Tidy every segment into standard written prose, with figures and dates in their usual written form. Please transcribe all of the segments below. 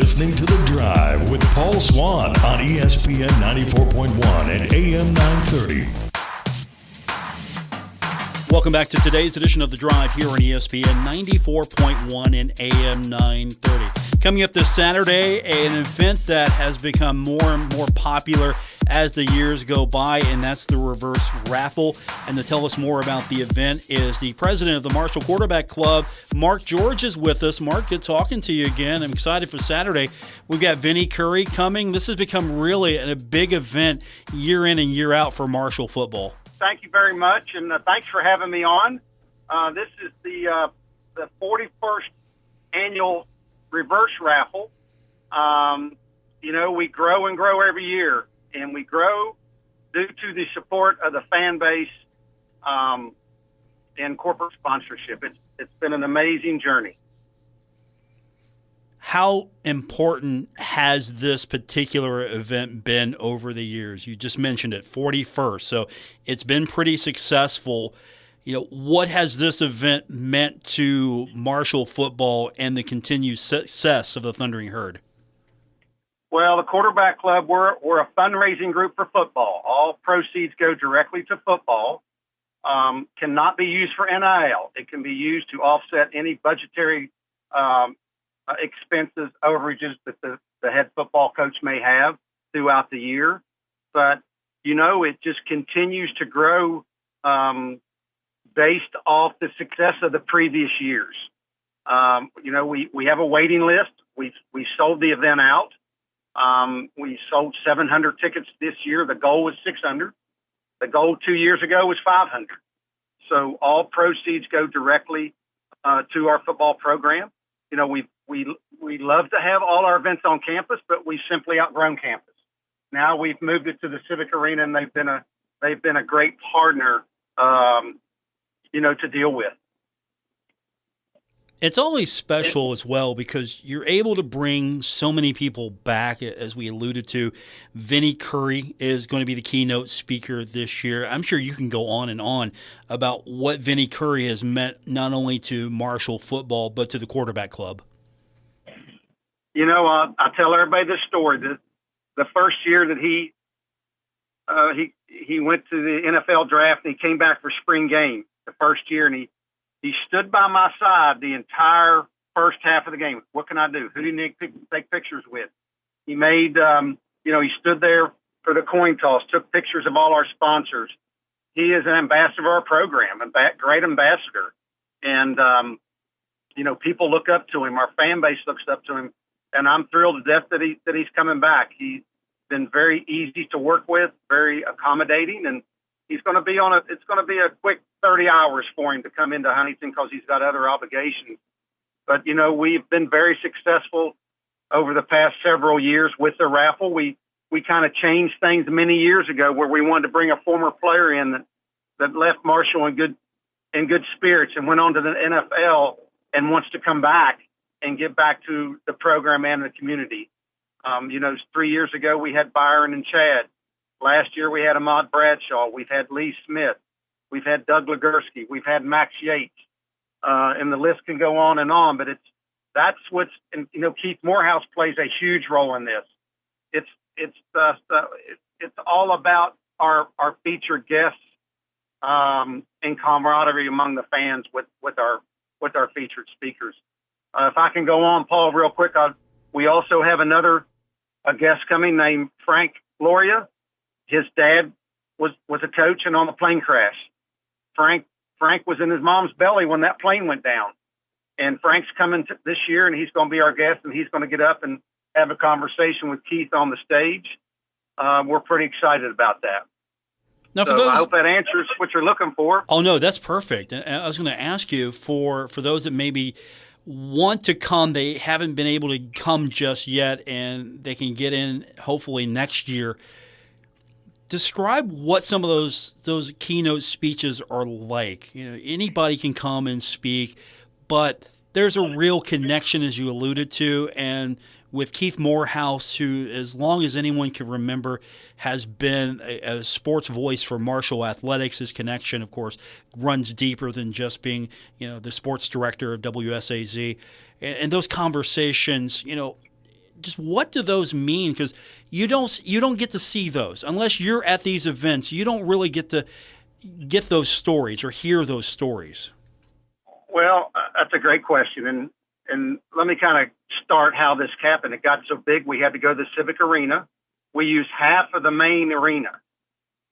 listening to The Drive with Paul Swann on ESPN 94.1 and AM 930. Welcome back to today's edition of The Drive here on ESPN 94.1 and AM 930. Coming up this Saturday, an event that has become more and more popular as the years go by, and that's the reverse raffle. And to tell us more about the event is the president of the Marshall Quarterback Club, Mark George, is with us. Mark, good talking to you again. I'm excited for Saturday. We've got Vinnie Curry coming. This has become really a big event year in and year out for Marshall football. Thank you very much, and thanks for having me on. This is the 41st annual reverse raffle. We grow and grow every year, and we grow due to the support of the fan base and corporate sponsorship. It's been an amazing journey. How important has this particular event been over the years? You just mentioned it, 41st. So it's been pretty successful. What has this event meant to Marshall football and the continued success of the Thundering Herd? Well, the Quarterback Club, we're a fundraising group for football. All proceeds go directly to football. Cannot be used for NIL. It can be used to offset any budgetary expenses, overages that the head football coach may have throughout the year. But, it just continues to grow based off the success of the previous years. We have a waiting list. We sold the event out. We sold 700 tickets this year. The goal was 600. The goal 2 years ago was 500. So all proceeds go directly to our football program. We love to have all our events on campus, but we've simply outgrown campus. Now we've moved it to the Civic Arena, and they've been a great partner, to deal with. It's always special as well because you're able to bring so many people back, as we alluded to. Vinnie Curry is going to be the keynote speaker this year. I'm sure you can go on and on about what Vinnie Curry has meant not only to Marshall football but to the Quarterback Club. I tell everybody this story. The first year that he went to the NFL draft and he came back for spring game the first year, and he stood by my side the entire first half of the game. What can I do? Who do you need to take pictures with? He made, he stood there for the coin toss, took pictures of all our sponsors. He is an ambassador of our program, a great ambassador. And, people look up to him. Our fan base looks up to him. And I'm thrilled to death that he's coming back. He's been very easy to work with, very accommodating, and he's going to be it's going to be a quick 30 hours for him to come into Huntington because he's got other obligations. But, we've been very successful over the past several years with the raffle. We kind of changed things many years ago where we wanted to bring a former player in that left Marshall in good spirits and went on to the NFL and wants to come back and get back to the program and the community. 3 years ago we had Byron and Chad. Last year we had Ahmad Bradshaw. We've had Lee Smith. We've had Doug Legursky. We've had Max Yates. And the list can go on and on, but Keith Morehouse plays a huge role in this. It's all about our featured guests and camaraderie among the fans with our featured speakers. If I can go on, Paul, real quick, we also have a guest coming named Frank Loria. His dad was a coach and on the plane crash. Frank was in his mom's belly when that plane went down. And Frank's coming this year, and he's going to be our guest, and he's going to get up and have a conversation with Keith on the stage. We're pretty excited about that. Now, I hope that answers what you're looking for. Oh, no, that's perfect. I was going to ask you for those that maybe want to come, they haven't been able to come just yet, and they can get in hopefully next year. Describe what some of those keynote speeches are like. Anybody can come and speak, but there's a real connection, as you alluded to, and with Keith Morehouse, who, as long as anyone can remember, has been a sports voice for Marshall Athletics. His connection, of course, runs deeper than just being, the sports director of WSAZ. And those conversations, just what do those mean? Because you don't get to see those unless you're at these events. You don't really get to get those stories or hear those stories. Well, that's a great question, and let me kind of start how this happened. It got so big we had to go to the Civic Arena. We use half of the main arena.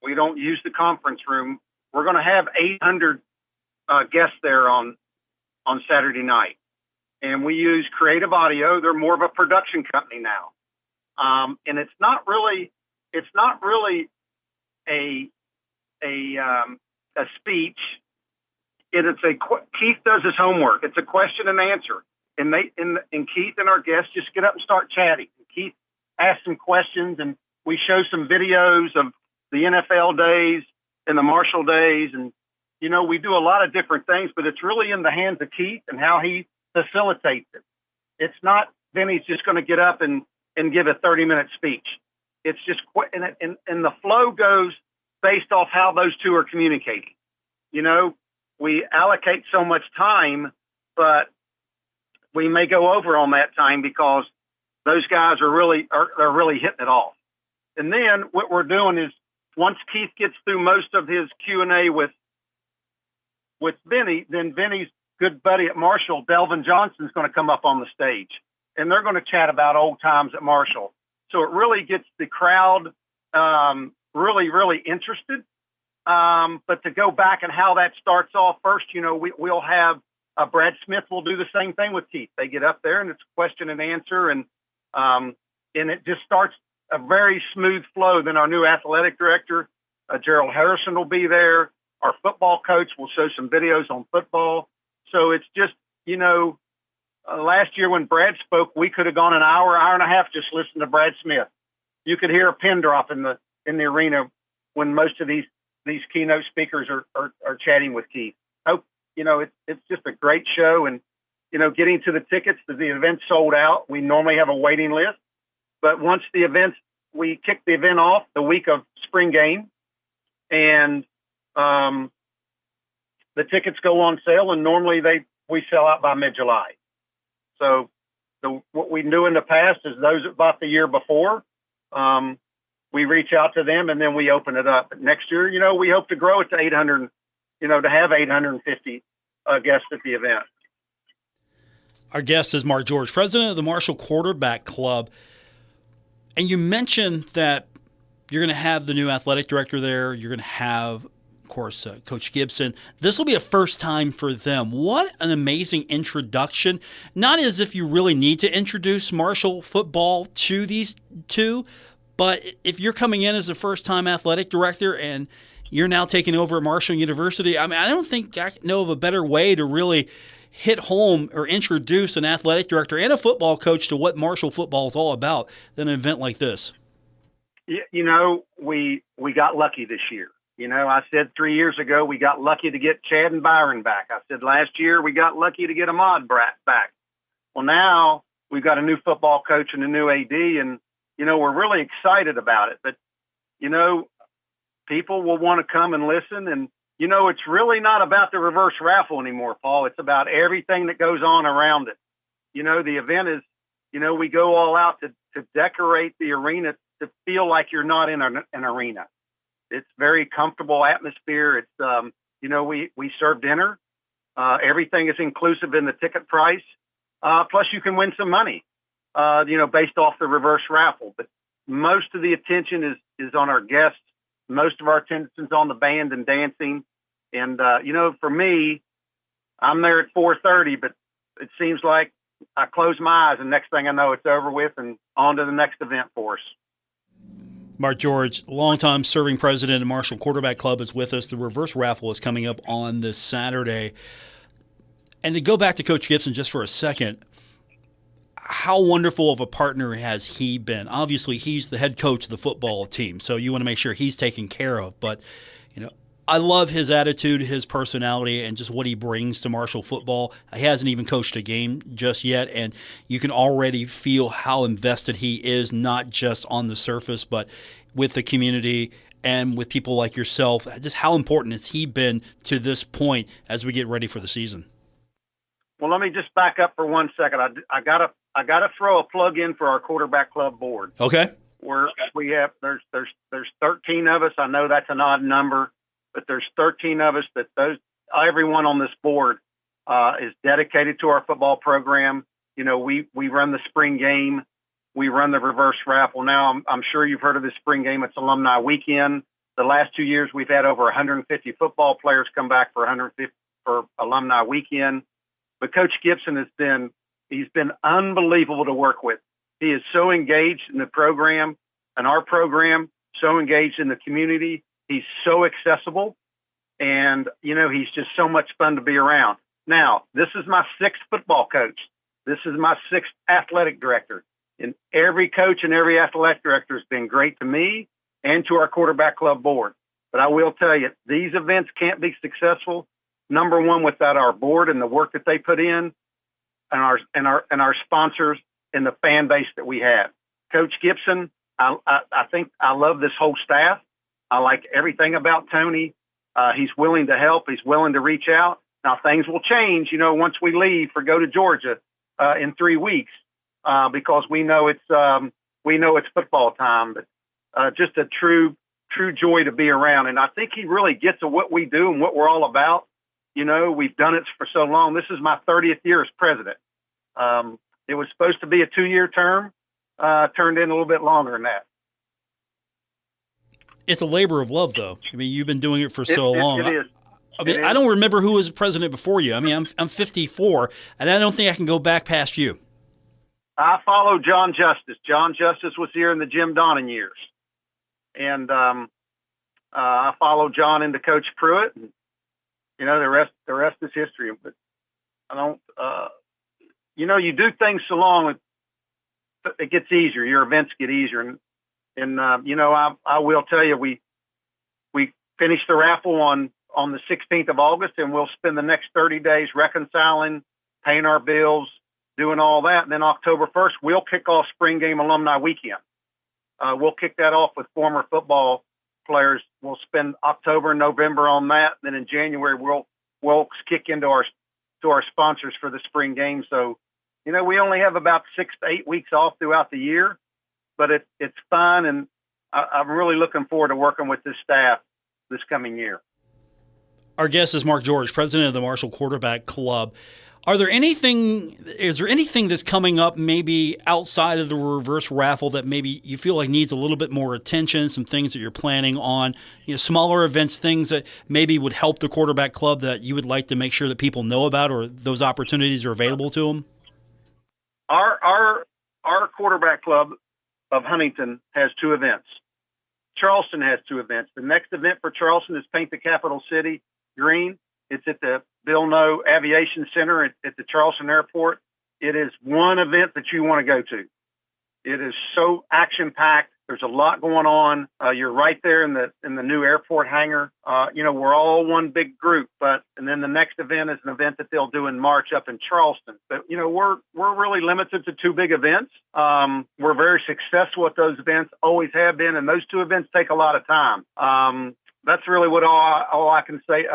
We don't use the conference room. We're going to have 800 guests there on Saturday night, and we use Creative Audio. They're more of a production company now, and it's not really a speech. Keith does his homework. It's a question and answer, and Keith and our guests just get up and start chatting. Keith asks some questions, and we show some videos of the NFL days and the Marshall days, and we do a lot of different things, but it's really in the hands of Keith and how he facilitates it. It's not Vinny's just going to get up and give a 30-minute speech. It's just and the flow goes based off how those two are communicating. We allocate so much time, but we may go over on that time because those guys are really hitting it off. And then what we're doing is once Keith gets through most of his Q&A with Vinny, then Vinny's good buddy at Marshall, Delvin Johnson's going to come up on the stage, and they're going to chat about old times at Marshall. So it really gets the crowd really, really interested. But to go back and how that starts off first, we'll have Brad Smith will do the same thing with Keith. They get up there and it's question and answer, and it just starts a very smooth flow. Then our new athletic director, Gerald Harrison, will be there. Our football coach will show some videos on football. So it's just, last year when Brad spoke, we could have gone an hour and a half just listening to Brad Smith. You could hear a pin drop in the arena when most of these keynote speakers are chatting with Keith. It's just a great show, and getting to the tickets, the event's sold out. We normally have a waiting list, but once we kick the event off the week of spring game, and the tickets go on sale, and normally we sell out by mid-July. So what we do in the past is those that bought the year before, we reach out to them and then we open it up. But next year, we hope to grow it to 800, to have 850 guests at the event. Our guest is Mark George, president of the Marshall Quarterback Club. And you mentioned that you're going to have the new athletic director there. You're going to have, of course, Coach Gibson. This will be a first time for them. What an amazing introduction. Not as if you really need to introduce Marshall football to these two, but if you're coming in as a first-time athletic director and you're now taking over at Marshall University, I don't think I know of a better way to really hit home or introduce an athletic director and a football coach to what Marshall football is all about than an event like this. We got lucky this year. I said 3 years ago we got lucky to get Chad and Byron back. I said last year we got lucky to get Ahmad back. Well, now we've got a new football coach and a new AD, and we're really excited about it. But people will want to come and listen, and it's really not about the reverse raffle anymore, Paul. It's about everything that goes on around it. The event is, we go all out to decorate the arena to feel like you're not in an arena. It's very comfortable atmosphere. It's, we serve dinner. Everything is inclusive in the ticket price. Plus you can win some money, based off the reverse raffle. But most of the attention is on our guests. Most of our attention is on the band and dancing. And, for me, I'm there at 4:30, but it seems like I close my eyes and next thing I know it's over with and on to the next event for us. Mark George, longtime serving president of Marshall Quarterback Club, is with us. The reverse raffle is coming up on this Saturday. And to go back to Coach Gibson just for a second, how wonderful of a partner has he been? Obviously, he's the head coach of the football team, so you want to make sure he's taken care of. But, I love his attitude, his personality, and just what he brings to Marshall football. He hasn't even coached a game just yet, and you can already feel how invested he is, not just on the surface, but with the community and with people like yourself. Just how important has he been to this point as we get ready for the season? Well, let me just back up for 1 second. I got to I got to throw a plug in for our quarterback club board. Okay. Where we have there's 13 of us. I know that's an odd number, but there's 13 of us everyone on this board is dedicated to our football program. You know, we run the spring game, we run the reverse raffle. Now I'm sure you've heard of this spring game. It's Alumni Weekend. The last 2 years we've had over 150 football players come back for 150 for Alumni Weekend. But Coach Gibson he's been unbelievable to work with. He is so engaged in the program and our program, so engaged in the community. He's so accessible, and, you know, he's just so much fun to be around. Now, this is my 6th football coach. This is my 6th athletic director. And every coach and every athletic director has been great to me and to our quarterback club board. But I will tell you, these events can't be successful, number one, without our board and the work that they put in, and our sponsors and the fan base that we have. Coach Gibson, I think I love this whole staff. I like everything about Tony. He's willing to help. He's willing to reach out. Now things will change, you know, once we leave or go to Georgia in 3 weeks, because we know it's football time. But just a true joy to be around. And I think he really gets at what we do and what we're all about. You know, we've done it for so long. This is my 30th year as president. It was supposed to be a 2-year term, turned in a little bit longer than that. It's a labor of love, though. I mean, you've been doing it for so long. It is. I mean, I don't remember who was president before you. I mean, I'm 54, and I don't think I can go back past you. I follow John Justice. John Justice was here in the Jim Donnan years. And I followed John into Coach Pruitt. And, you know, the rest is history. But I don't, you know, you do things so long, it gets easier. Your events get easier. And you know, I will tell you, we finished the raffle on the 16th of August, and we'll spend the next 30 days reconciling, paying our bills, doing all that. And then October 1st, we'll kick off Spring Game Alumni Weekend. We'll kick that off with former football players. We'll spend October and November on that. Then in January, we'll kick into our sponsors for the spring game. So, you know, we only have about 6 to 8 weeks off throughout the year, but it's fun. And I'm really looking forward to working with this staff this coming year. Our guest is Mark George, president of the Marshall Quarterback Club. Is there anything that's coming up maybe outside of the reverse raffle that maybe you feel like needs a little bit more attention, some things that you're planning on, you know, smaller events, things that maybe would help the quarterback club that you would like to make sure that people know about, or those opportunities are available to them? Our quarterback club of Huntington has 2 events. Charleston has 2 events. The next event for Charleston is Paint the Capital City green. It's at the Bill Noe Aviation Center at the Charleston Airport. It is one event that you want to go to. It is so action-packed. There's a lot going on. You're right there in the new airport hangar. You know, we're all one big group. And then the next event is an event that they'll do in March up in Charleston. But you know, we're really limited to 2 big events. We're very successful at those events, always have been, and those 2 events take a lot of time. That's really what all I can say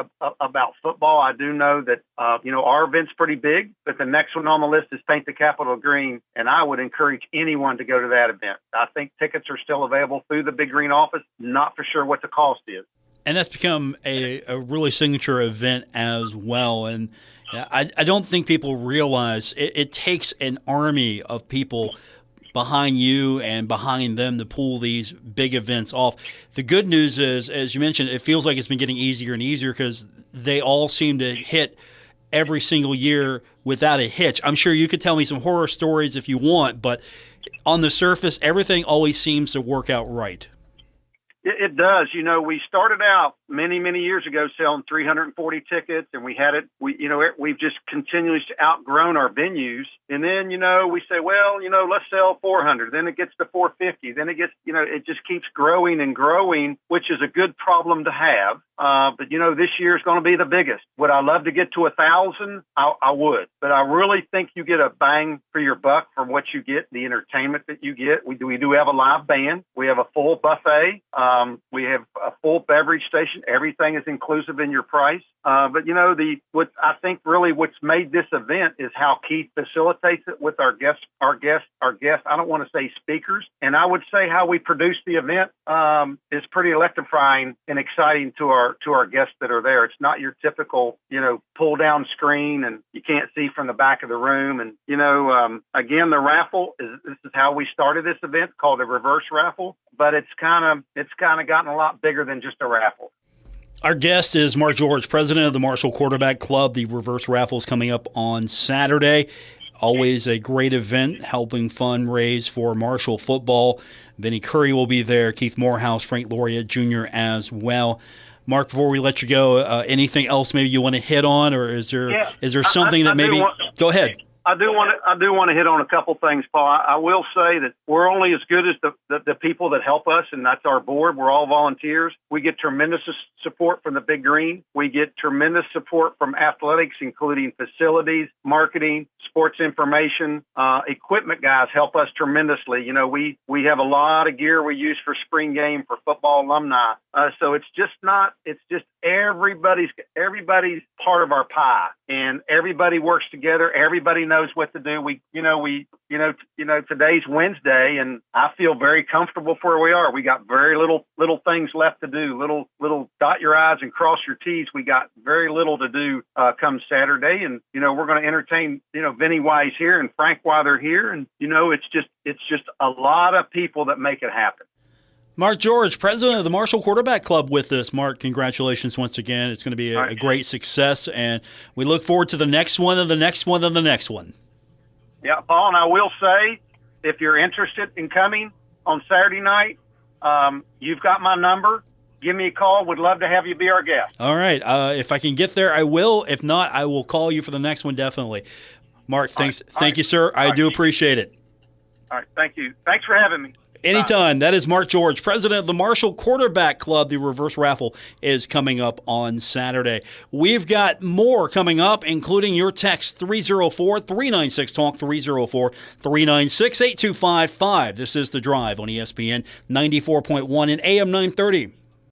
about football. I do know that, you know, our event's pretty big, but the next one on the list is Paint the Capitol Green, and I would encourage anyone to go to that event. I think tickets are still available through the Big Green office. Not for sure what the cost is. And that's become a really signature event as well. And I don't think people realize it takes an army of people behind you and behind them to pull these big events off. The good news is, as you mentioned, it feels like it's been getting easier and easier because they all seem to hit every single year without a hitch. I'm sure you could tell me some horror stories if you want, but on the surface, everything always seems to work out right. It does. You know, we started out many, many years ago selling 340 tickets, and we've just continually outgrown our venues. And then, you know, we say, well, you know, let's sell 400. Then it gets to 450. Then it gets, you know, it just keeps growing and growing, which is a good problem to have. But, you know, this year is going to be the biggest. Would I love to get to 1,000? I would. But I really think you get a bang for your buck for what you get, the entertainment that you get. We do have a live band. We have a full buffet. We have a full beverage station. mentioned, everything is inclusive in your price. But what I think really what's made this event is how Keith facilitates it with our guests. I don't want to say speakers, and I would say how we produce the event is pretty electrifying and exciting to our guests that are there. It's not your typical, pull down screen and you can't see from the back of the room. And again, the raffle this is how we started this event, called a reverse raffle, but it's kind of gotten a lot bigger than just a raffle. Our guest is Mark George, president of the Marshall Quarterback Club. The reverse raffle is coming up on Saturday. Always a great event, helping fundraise for Marshall football. Vinnie Curry will be there, Keith Morehouse, Frank Laureate Jr. as well. Mark, before we let you go, anything else maybe you want to hit on, or is there something that maybe – go ahead. I do want to hit on a couple things, Paul. I will say that we're only as good as the people that help us, and that's our board. We're all volunteers. We get tremendous support from the Big Green. We get tremendous support from athletics, including facilities, marketing, sports information. Equipment guys help us tremendously. We have a lot of gear we use for spring game for football alumni. So it's just everybody's part of our pie, and everybody works together. Everybody knows what to do. Today's Wednesday, and I feel very comfortable for where we are. We got very little things left to do. Little dot your I's and cross your T's. We got very little to do come Saturday, and we're going to entertain Vinny while he's here and Frank while they're here, and it's just a lot of people that make it happen. Mark George, president of the Marshall Quarterback Club, with us. Mark, congratulations once again. It's going to be a great success, and we look forward to the next one and the next one and the next one. Yeah, Paul, and I will say, if you're interested in coming on Saturday night, you've got my number. Give me a call. Would love to have you be our guest. All right. If I can get there, I will. If not, I will call you for the next one, definitely. Mark, thanks. Thank you, sir. I do appreciate it. All right. Thank you. Thanks for having me. Anytime. That is Mark George, president of the Marshall Quarterback Club. The reverse raffle is coming up on Saturday. We've got more coming up, including your text 304-396-TALK, 304-396-8255. This is The Drive on ESPN 94.1 and AM 930.